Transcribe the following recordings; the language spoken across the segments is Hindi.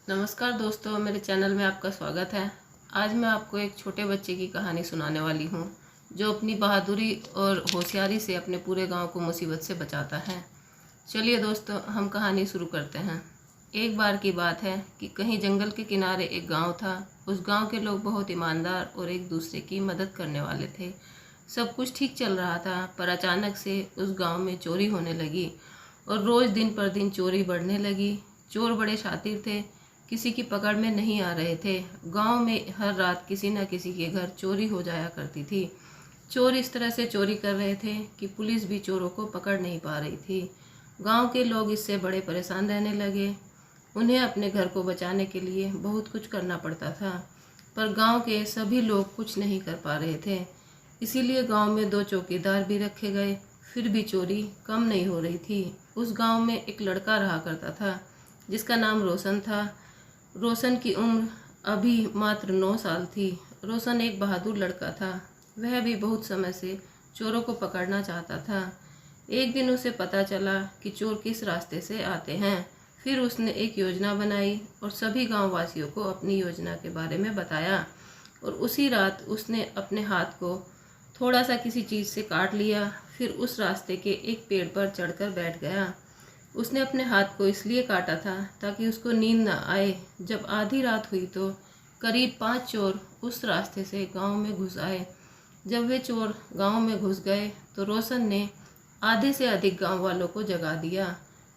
नमस्कार दोस्तों, मेरे चैनल में आपका स्वागत है। आज मैं आपको एक छोटे बच्चे की कहानी सुनाने वाली हूँ जो अपनी बहादुरी और होशियारी से अपने पूरे गांव को मुसीबत से बचाता है। चलिए दोस्तों, हम कहानी शुरू करते हैं। एक बार की बात है कि कहीं जंगल के किनारे एक गांव था। उस गांव के लोग बहुत ईमानदार और एक दूसरे की मदद करने वाले थे। सब कुछ ठीक चल रहा था, पर अचानक से उस गाँव में चोरी होने लगी और रोज़ दिन पर दिन चोरी बढ़ने लगी। चोर बड़े शातिर थे, किसी की पकड़ में नहीं आ रहे थे। गांव में हर रात किसी न किसी के घर चोरी हो जाया करती थी। चोर इस तरह से चोरी कर रहे थे कि पुलिस भी चोरों को पकड़ नहीं पा रही थी। गांव के लोग इससे बड़े परेशान रहने लगे। उन्हें अपने घर को बचाने के लिए बहुत कुछ करना पड़ता था, पर गांव के सभी लोग कुछ नहीं कर पा रहे थे। इसीलिए गांव में 2 चौकीदार भी रखे गए, फिर भी चोरी कम नहीं हो रही थी। उस गांव में एक लड़का रहा करता था जिसका नाम रोशन था। रोशन की उम्र अभी मात्र 9 साल थी। रोशन एक बहादुर लड़का था। वह भी बहुत समय से चोरों को पकड़ना चाहता था। एक दिन उसे पता चला कि चोर किस रास्ते से आते हैं। फिर उसने एक योजना बनाई और सभी गांव वासियों को अपनी योजना के बारे में बताया। और उसी रात उसने अपने हाथ को थोड़ा सा किसी चीज़ से काट लिया। फिर उस रास्ते के एक पेड़ पर चढ़कर बैठ गया। उसने अपने हाथ को इसलिए काटा था ताकि उसको नींद न आए। जब आधी रात हुई तो करीब 5 चोर उस रास्ते से गांव में घुस आए। जब वे चोर गांव में घुस गए तो रोशन ने आधे से अधिक गांव वालों को जगा दिया।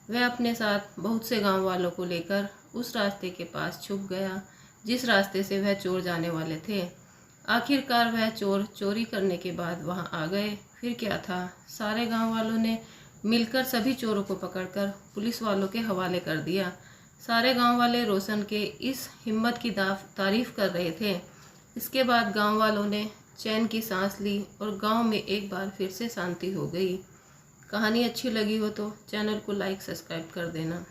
वह अपने साथ बहुत से गांव वालों को लेकर उस रास्ते के पास छुप गया जिस रास्ते से वह चोर जाने वाले थे। आखिरकार वह चोर चोरी करने के बाद वहां आ गए। फिर क्या था, सारे गांव वालों ने मिलकर सभी चोरों को पकड़कर पुलिस वालों के हवाले कर दिया। सारे गांव वाले रोशन के इस हिम्मत की तारीफ कर रहे थे। इसके बाद गांव वालों ने चैन की सांस ली और गांव में एक बार फिर से शांति हो गई। कहानी अच्छी लगी हो तो चैनल को लाइक सब्सक्राइब कर देना।